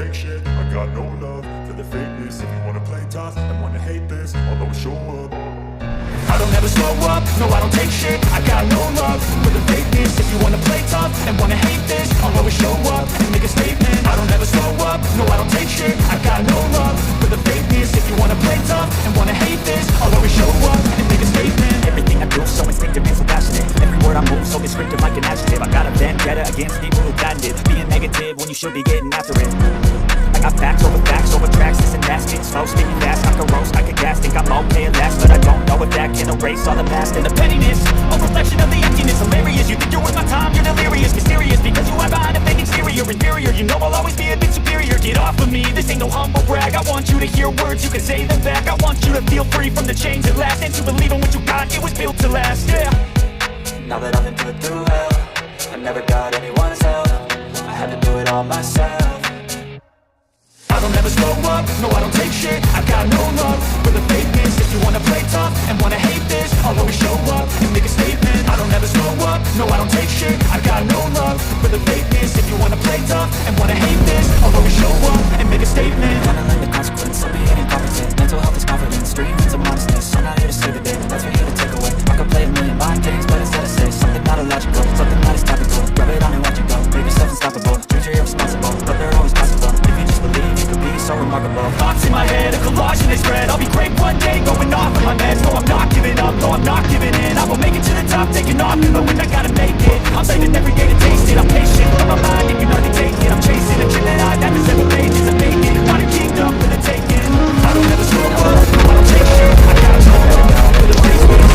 take shit. I got no love for the fakeness. If you wanna play tough and wanna hate this, I'll always show up. I don't ever slow up, no I don't take shit. I got no love for the fakeness. If you wanna play tough and wanna hate this, I'll always show up and make a statement. I don't ever slow up, no I don't take shit. I got no love for the fakeness. If you wanna play tough and wanna hate this, I'll always show up and make a statement. Everything I do so instinctive and so passionate. Every word I move so descriptive like an adjective. I got a vendetta against people who patented being negative when you should be getting after it. I got facts over tracks, this and that. Spitting slow, speaking fast, I can roast, I can gas. Think I'm okay at last, but I don't know if that can erase all the past. And the pettiness, a reflection of the emptiness. Hilarious, you think you're worth my time, you're delirious. Mysterious, because you hide behind a fake exterior. Inferior, you know I'll always be a bit superior. Get off of me, this ain't no humble brag. I want you to hear words, you can say them back. I want you to feel free from the chains that last, and to believe in what you got, it was built to last, yeah. Now that I've been put through hell, I never got anyone's help. I had to do it all myself. I don't ever slow up, no I don't take shit. I got no love for the fakeness. If you wanna play tough and wanna hate this, I'll always show up and make a statement. I don't ever slow up, no I don't take shit. I got no love for the fakeness. If you wanna play tough and wanna hate this, I'll always show up and make a statement. Gonna learn the consequence of being incompetent. Mental health is confidence, dreams of modestness. I'm not here to save the day, that's for you to take away. I could play a million mind games, but instead I say something not illogical, something that is topical. Rub it on and watch it go, make yourself unstoppable. Dreams are irresponsible, but they're always possible. If you just believe, you could be so remarkable. Thoughts in my head, a collage and they spread. I'll be great one day, going off of my meds. No, I'm not giving up, no, I'm not giving in. I will make it to the top, taking off, knowing I gotta make it. I'm saving every day to taste it. I'm patient, but my mind, it can hardly take it. I'm chasing a dream that I've had for 7 pages of making. Not a kingdom for the taking. I don't ever slow up, no, I don't take shit. I got no love for the fakeness.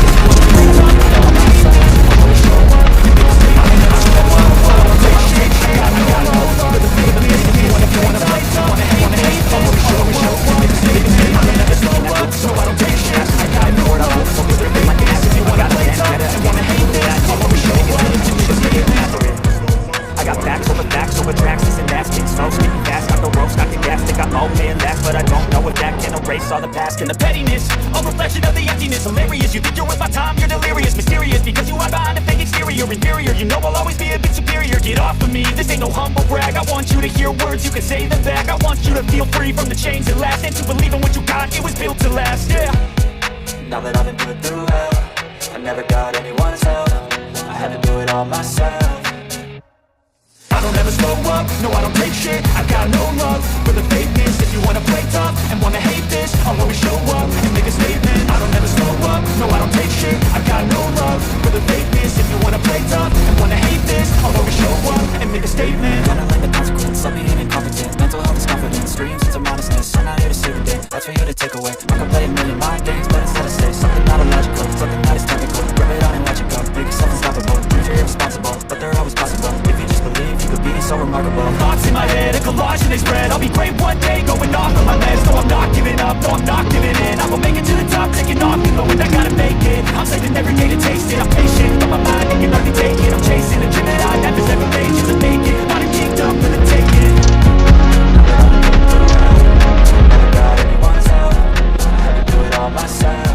All the past and the pettiness, a reflection of the emptiness. Hilarious, you think you're worth my time, you're delirious. Mysterious, because you hide behind a fake exterior. Inferior, you know I'll always be a bit superior. Get off of me, this ain't no humble brag. I want you to hear words, you can say them back. I want you to feel free from the chains that last, and to believe in what you got, it was built to last, yeah. Now that I've been put through hell, I never got anyone's help. I had to do it all myself. I don't ever slow up, no I don't take shit. I got no love for the fakeness. If you wanna play tough and wanna hate this, I'll always show up and make a statement. I don't ever slow up, no I don't take shit. I got no love for the fakeness. If you wanna play tough and wanna hate this, I'll always show up and make a statement. Gonna learn the consequence of being incompetent. Mental health is confidence, dreams into modestness. I'm not here to save the day, that's for you to take away. I can play a million mind games, but instead I say something not illogical, something that is technical. Rub it on and watch it go, make yourself unstoppable. Dreams are irresponsible, but they're always possible. If you just believe, you could be so remarkable. Thoughts in my head, a collage and they spread. I'll be great one day, going off of my meds. No, I'm not giving up, no, I'm not giving in. I will make it to the top, taking off, knowing I gotta make it. I'm saving every day to taste it. I'm patient, but my mind, it can hardly take it. I'm chasing a dream that I've had for 7 pages of making. Not a kingdom for the taking. Never got anyone's help. I had to do it all myself.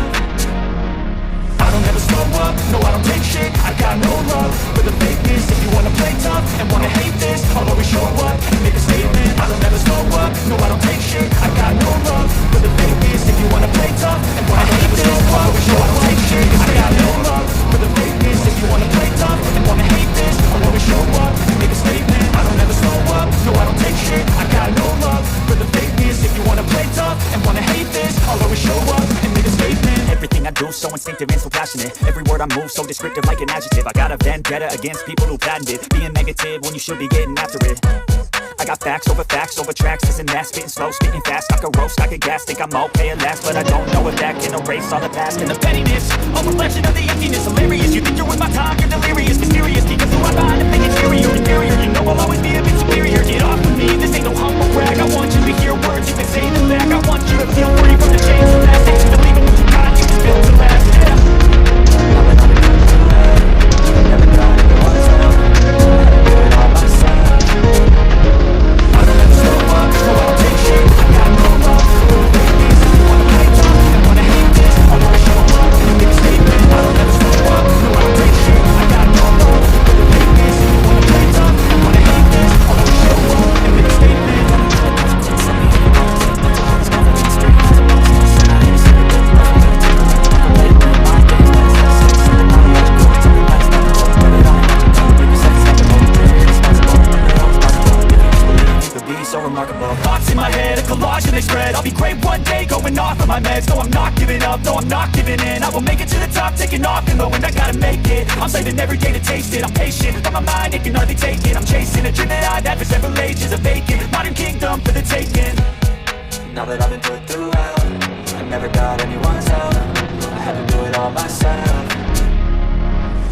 I don't ever slow up, no I don't take shit. I got no love for the fakeness. If you wanna play tough and wanna hate this, I'll always show up and make a statement. I don't ever slow up, no I don't take shit. I got no love for the fakeness. If you wanna play tough and wanna hate this, I'll always show up and take shit. I got no love for the fakeness. If you wanna play tough and wanna hate this, I'll always show up and make a statement. I don't ever slow up, no I don't take shit. I got no love for the fakeness. If you wanna play tough and wanna hate this, I'll always show up and make a statement. Everything I do so instinctive and so passionate. Every word I move so descriptive like an adjective. I got a vendetta against people who patented being negative when you should be getting after it. I got facts over tracks, this and that. Spitting slow, speaking fast, I could roast, I could gas. Think I'm okay at last, but I don't know if that can erase all the past. And the pettiness, a reflection of the emptiness. Hilarious, you think you're worth my time, you're delirious. Mysterious, because you hide behind a fake exterior. Inferior, you know I'll always be a bit superior. Get off of me, this ain't no humble brag. I want you to hear words, you can say them back. I want you to feel free from the chains that last, and to believe in what you got, it was built to last, yeah. Now that I've been put through hell, I never got anyone's help. I had to do it all myself. I don't ever slow up, no I don't take shit. I got no love for the fakeness. If you wanna play tough and wanna hate this, I'll always show up and make a statement. I don't ever slow up, no I don't take shit. I got no love for the fakeness. If you wanna play tough and wanna hate this, I'll always show up and make a statement. my head, a collage and they spread. I'll be great one day, going off of my meds. No, I'm not giving up, no, I'm not giving in. I will make it to the top, taking off and low, and I gotta make it. I'm saving every day to taste it. I'm patient, but my mind, it can hardly take it. I'm chasing a dream that I've had for several ages, a vacant modern kingdom for the taking. Now that I've been put through hell, I never got anyone's help. I had to do it all myself.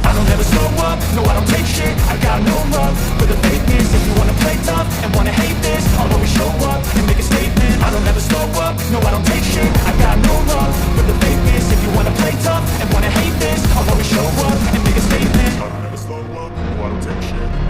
I don't ever slow up, no I don't take shit. I got no love for the fakeness. If you wanna play tough and wanna hate this, I'll always show up and make a statement. I don't ever slow up, no I don't take shit. I got no love for the fakeness. If you wanna play tough and wanna hate this, I'll always show up and make a statement. I don't ever slow up, no I don't take shit.